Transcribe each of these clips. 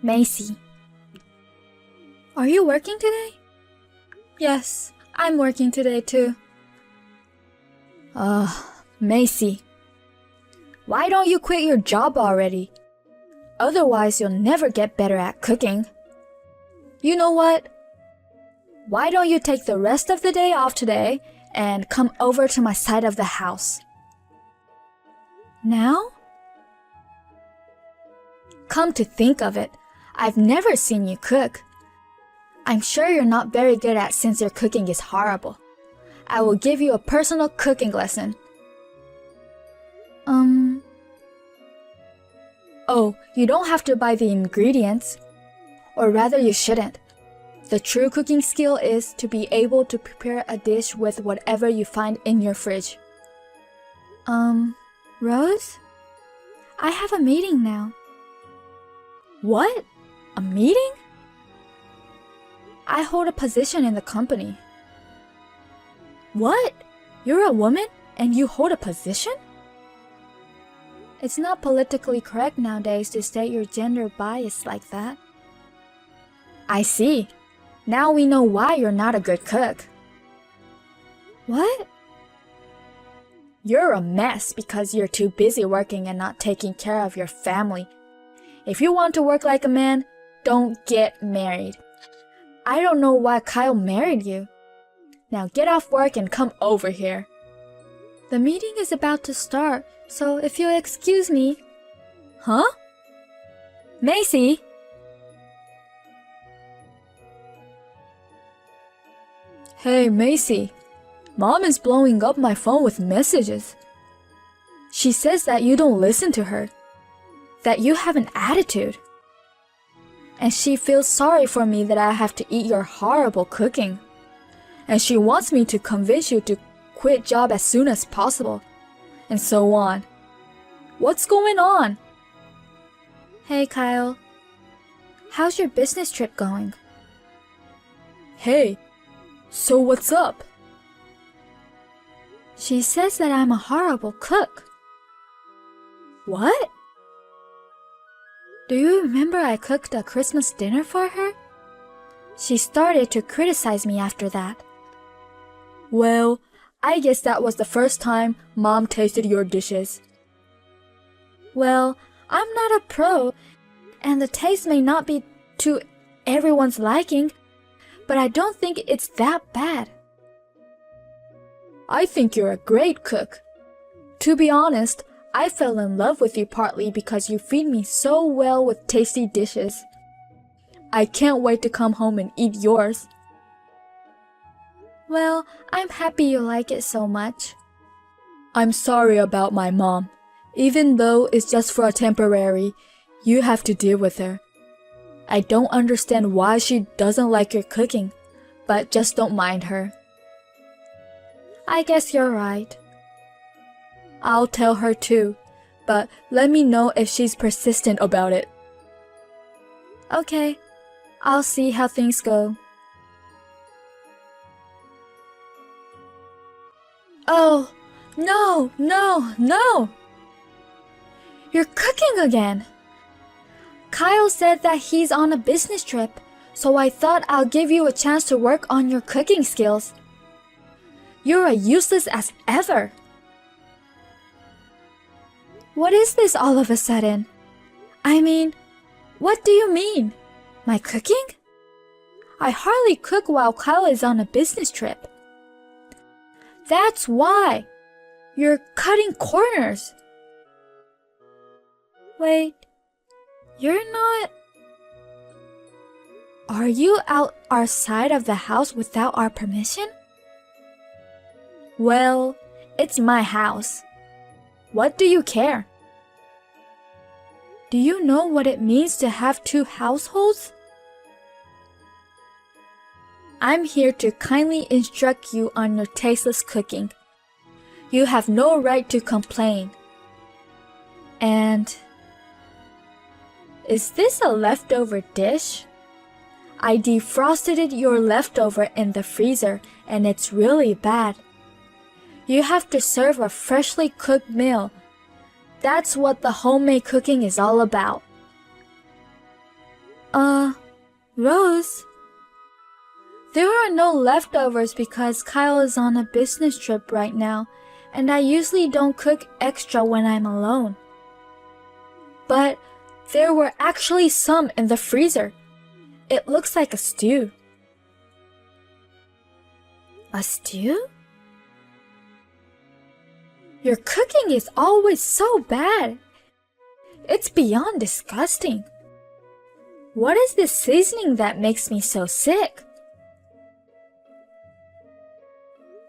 Macy. Are you working today? Yes, I'm working today too. Macy. Why don't you quit your job already? Otherwise, you'll never get better at cooking. You know what? Why don't you take the rest of the day off today and come over to my side of the house? Now? Come to think of it, I've never seen you cook. I'm sure you're not very good at since your cooking is horrible. I will give you a personal cooking lesson. Oh, you don't have to buy the ingredients. Or rather, you shouldn't. The true cooking skill is to be able to prepare a dish with whatever you find in your fridge. Rose? I have a meeting now. What? A meeting? I hold a position in the company. What? You're a woman and you hold a position? It's not politically correct nowadays to state your gender bias like that. I see. Now we know why you're not a good cook. What? You're a mess because you're too busy working and not taking care of your family. If you want to work like a man, don't get married. I don't know why Kyle married you. Now get off work and come over here. The meeting is about to start, so if you'll excuse me. Huh? Macy? Hey, Macy. Mom is blowing up my phone with messages. She says that you don't listen to her, that you have an attitude. And she feels sorry for me that I have to eat your horrible cooking. And she wants me to convince you to quit job as soon as possible, and so on. What's going on? Hey, Kyle. How's your business trip going? Hey, so what's up? She says that I'm a horrible cook. What? Do you remember I cooked a Christmas dinner for her? She started to criticize me after that. Well, I guess that was the first time Mom tasted your dishes. Well, I'm not a pro, and the taste may not be to everyone's liking, but I don't think it's that bad. I think you're a great cook. To be honest, I fell in love with you partly because you feed me so well with tasty dishes. I can't wait to come home and eat yours. Well, I'm happy you like it so much. I'm sorry about my mom. Even though it's just for a temporary, you have to deal with her. I don't understand why she doesn't like your cooking, but just don't mind her. I guess you're right. I'll tell her too, but let me know if she's persistent about it. Okay, I'll see how things go. Oh, no, no, no! You're cooking again! Kyle said that he's on a business trip, so I thought I'll give you a chance to work on your cooking skills. You're as useless as ever! What is this all of a sudden? I mean, what do you mean? My cooking? I hardly cook while Kyle is on a business trip. That's why! You're cutting corners! Wait, you're not... Are you out our side of the house without our permission? Well, it's my house. What do you care? Do you know what it means to have two households? I'm here to kindly instruct you on your tasteless cooking. You have no right to complain. And... is this a leftover dish? I defrosted your leftover in the freezer and it's really bad. You have to serve a freshly cooked meal. That's what the homemade cooking is all about. Rose? There are no leftovers because Kyle is on a business trip right now, and I usually don't cook extra when I'm alone. But there were actually some in the freezer. It looks like a stew. A stew? Your cooking is always so bad. It's beyond disgusting. What is this seasoning that makes me so sick?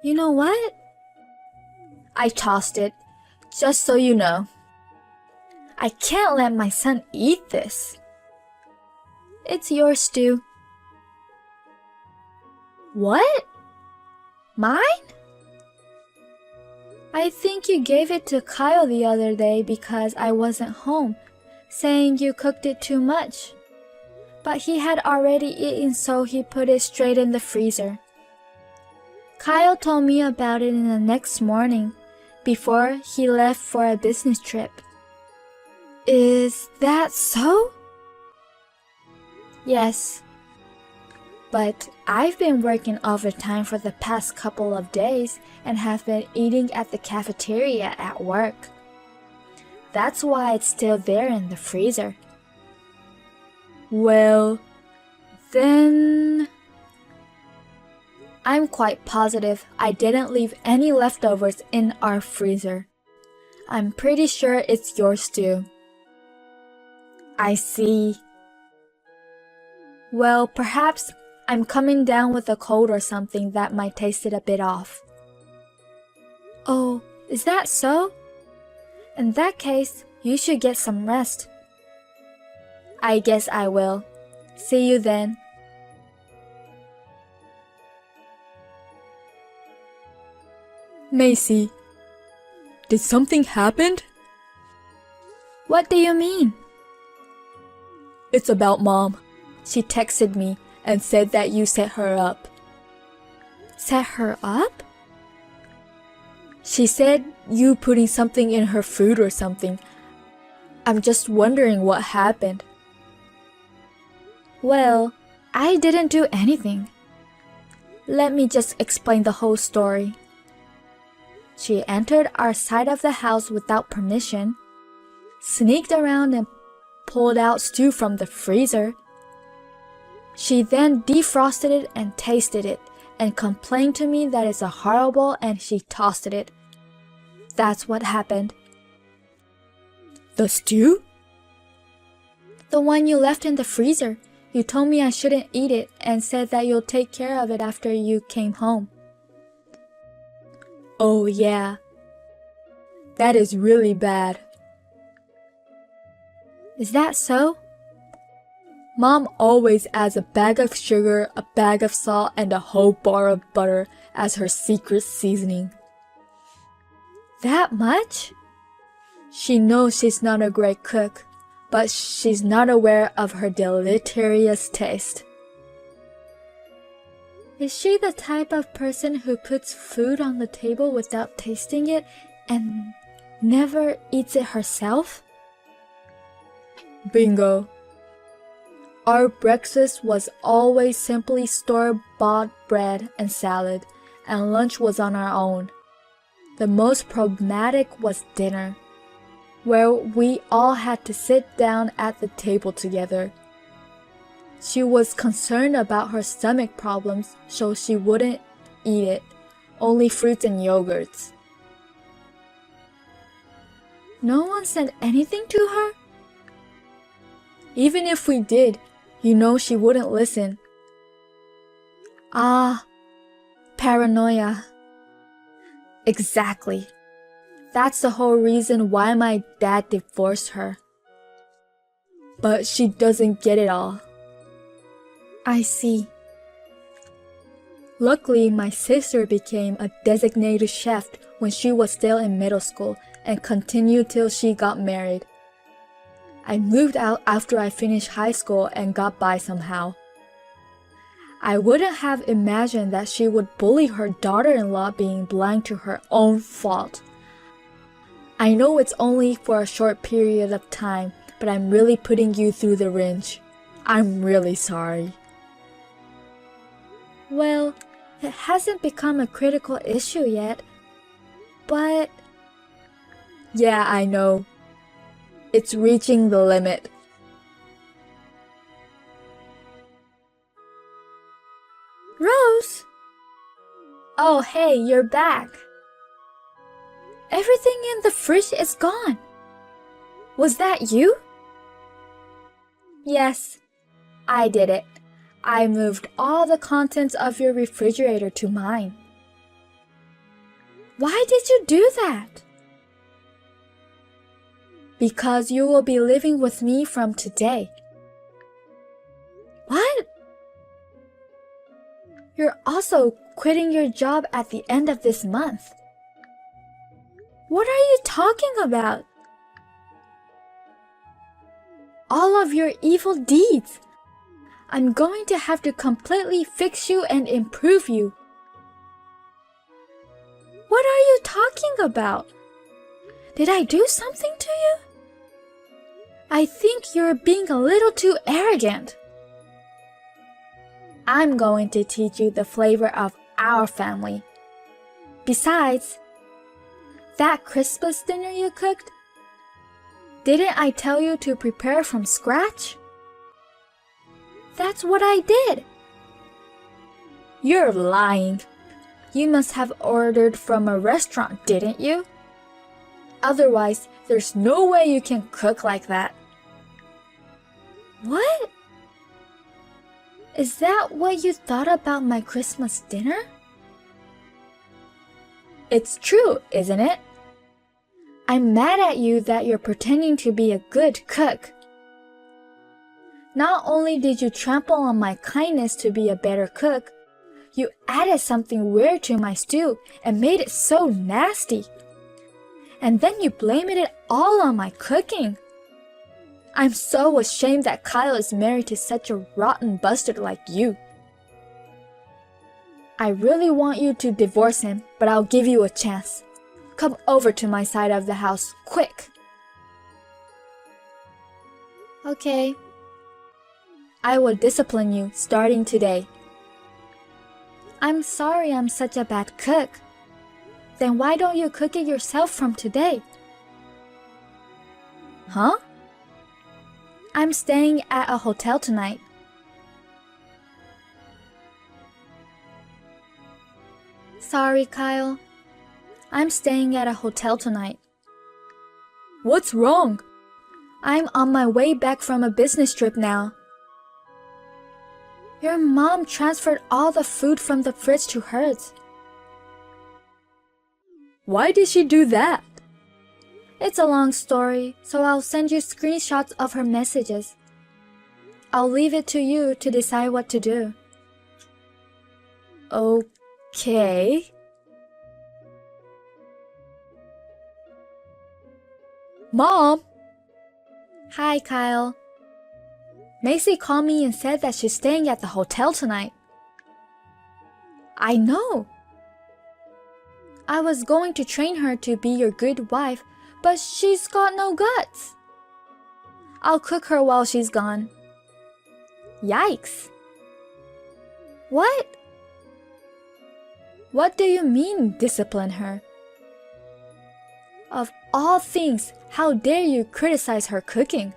You know what? I tossed it, just so you know. I can't let my son eat this. It's your stew. What? Mine? I think you gave it to Kyle the other day because I wasn't home, saying you cooked it too much. But he had already eaten, so he put it straight in the freezer. Kyle told me about it in the next morning, before he left for a business trip. Is that so? Yes. But I've been working overtime for the past couple of days and have been eating at the cafeteria at work. That's why it's still there in the freezer. Well, then... I'm quite positive I didn't leave any leftovers in our freezer. I'm pretty sure it's yours too. I see. Well, perhaps I'm coming down with a cold or something that might taste it a bit off. Oh, is that so? In that case, you should get some rest. I guess I will. See you then. Macy, did something happen? What do you mean? It's about Mom. She texted me and said that you set her up. Set her up? She said you putting something in her food or something. I'm just wondering what happened. Well, I didn't do anything. Let me just explain the whole story. She entered our side of the house without permission, sneaked around and pulled out stew from the freezer. She then defrosted it and tasted it and complained to me that it's horrible and she tossed it. That's what happened. The stew? The one you left in the freezer. You told me I shouldn't eat it and said that you'll take care of it after you came home. Oh yeah. That is really bad. Is that so? Mom always adds a bag of sugar, a bag of salt, and a whole bar of butter as her secret seasoning. That much? She knows she's not a great cook, but she's not aware of her deleterious taste. Is she the type of person who puts food on the table without tasting it and never eats it herself? Bingo. Our breakfast was always simply store-bought bread and salad, and lunch was on our own. The most problematic was dinner, where we all had to sit down at the table together. She was concerned about her stomach problems, so she wouldn't eat it, only fruits and yogurts. No one said anything to her? Even if we did, you know she wouldn't listen. Ah, paranoia. Exactly. That's the whole reason why my dad divorced her. But she doesn't get it all. I see. Luckily, my sister became a designated chef when she was still in middle school and continued till she got married. I moved out after I finished high school and got by somehow. I wouldn't have imagined that she would bully her daughter-in-law being blind to her own fault. I know it's only for a short period of time, but I'm really putting you through the wrench. I'm really sorry. Well, it hasn't become a critical issue yet, but Yeah, I know. It's reaching the limit. Rose! Oh, hey, you're back. Everything in the fridge is gone. Was that you? Yes, I did it. I moved all the contents of your refrigerator to mine. Why did you do that? Because you will be living with me from today. What? You're also quitting your job at the end of this month. What are you talking about? All of your evil deeds. I'm going to have to completely fix you and improve you. What are you talking about? Did I do something to you? I think you're being a little too arrogant. I'm going to teach you the flavor of our family. Besides, that Christmas dinner you cooked, didn't I tell you to prepare from scratch? That's what I did. You're lying. You must have ordered from a restaurant, didn't you? Otherwise, there's no way you can cook like that. What? Is that what you thought about my Christmas dinner? It's true, isn't it? I'm mad at you that you're pretending to be a good cook. Not only did you trample on my kindness to be a better cook, you added something weird to my stew and made it so nasty. And then you blamed it all on my cooking. I'm so ashamed that Kyle is married to such a rotten bastard like you. I really want you to divorce him, but I'll give you a chance. Come over to my side of the house, quick. Okay. I will discipline you starting today. I'm sorry I'm such a bad cook. Then why don't you cook it yourself from today? Huh? I'm staying at a hotel tonight. Sorry, Kyle. I'm staying at a hotel tonight. What's wrong? I'm on my way back from a business trip now. Your mom transferred all the food from the fridge to hers. Why did she do that? It's a long story, so I'll send you screenshots of her messages. I'll leave it to you to decide what to do. Okay. Mom! Hi, Kyle. Macy called me and said that she's staying at the hotel tonight. I know. I was going to train her to be your good wife, but she's got no guts. I'll cook her while she's gone. Yikes. What? What do you mean, discipline her? Of all things, how dare you criticize her cooking?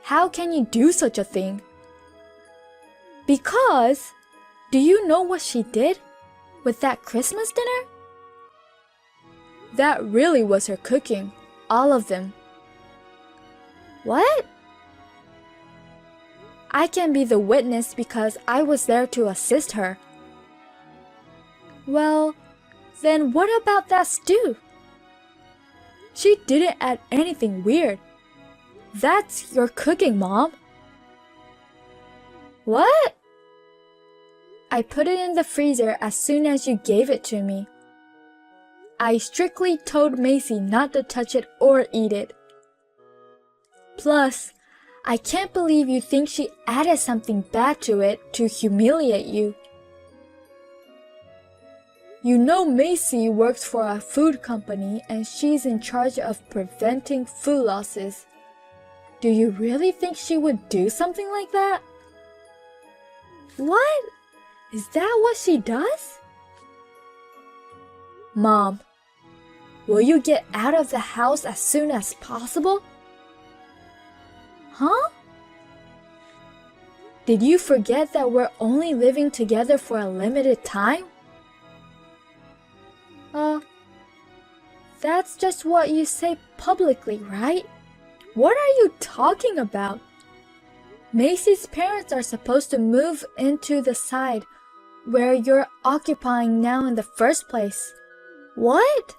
How can you do such a thing? Because, do you know what she did with that Christmas dinner? That really was her cooking, all of them. What? I can be the witness because I was there to assist her. Well, then what about that stew? She didn't add anything weird. That's your cooking, Mom. What? I put it in the freezer as soon as you gave it to me. I strictly told Macy not to touch it or eat it. Plus, I can't believe you think she added something bad to it to humiliate you. You know Macy works for a food company and she's in charge of preventing food losses. Do you really think she would do something like that? What? Is that what she does? Mom, will you get out of the house as soon as possible? Huh? Did you forget that we're only living together for a limited time? That's just what you say publicly, right? What are you talking about? Macy's parents are supposed to move into the side where you're occupying now in the first place. What?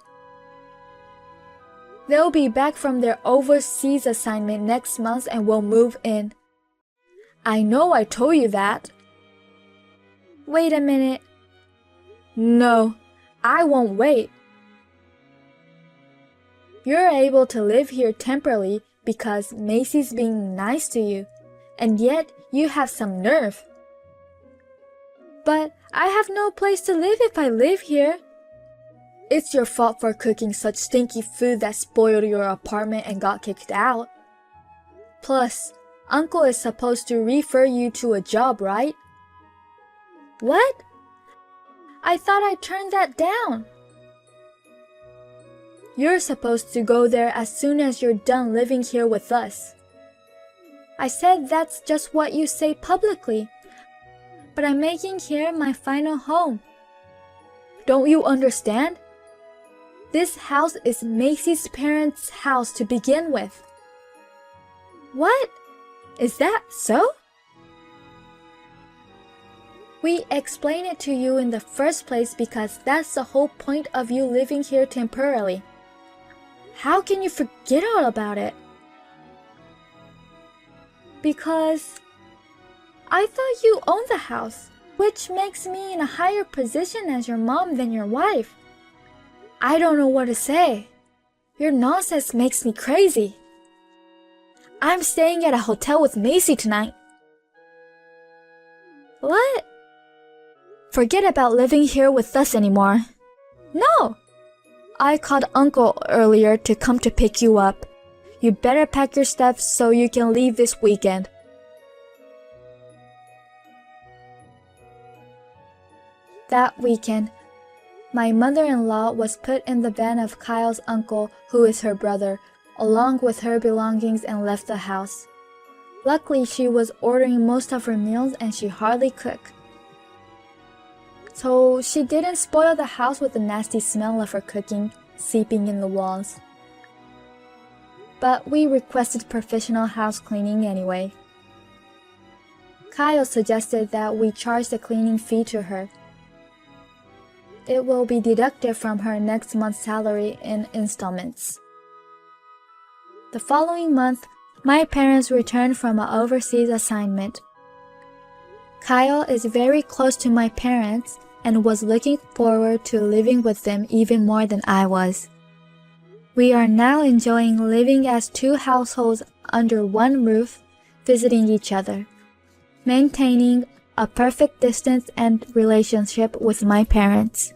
They'll be back from their overseas assignment next month and will move in. I know I told you that. Wait a minute. No, I won't wait. You're able to live here temporarily because Macy's being nice to you, and yet you have some nerve. But I have no place to live if I live here. It's your fault for cooking such stinky food that spoiled your apartment and got kicked out. Plus, Uncle is supposed to refer you to a job, right? What? I thought I turned that down. You're supposed to go there as soon as you're done living here with us. I said that's just what you say publicly, but I'm making here my final home. Don't you understand? This house is Macy's parents' house to begin with. What? Is that so? We explained it to you in the first place because that's the whole point of you living here temporarily. How can you forget all about it? Because I thought you owned the house, which makes me in a higher position as your mom than your wife. I don't know what to say. Your nonsense makes me crazy. I'm staying at a hotel with Macy tonight. What? Forget about living here with us anymore. No! I called Uncle earlier to come to pick you up. You better pack your stuff so you can leave this weekend. That weekend, my mother-in-law was put in the van of Kyle's uncle, who is her brother, along with her belongings and left the house. Luckily, she was ordering most of her meals and she hardly cooked. So she didn't spoil the house with the nasty smell of her cooking seeping in the walls. But we requested professional house cleaning anyway. Kyle suggested that we charge the cleaning fee to her. It will be deducted from her next month's salary in installments. The following month, my parents returned from an overseas assignment. Kyle is very close to my parents and was looking forward to living with them even more than I was. We are now enjoying living as two households under one roof, visiting each other, maintaining a perfect distance and relationship with my parents.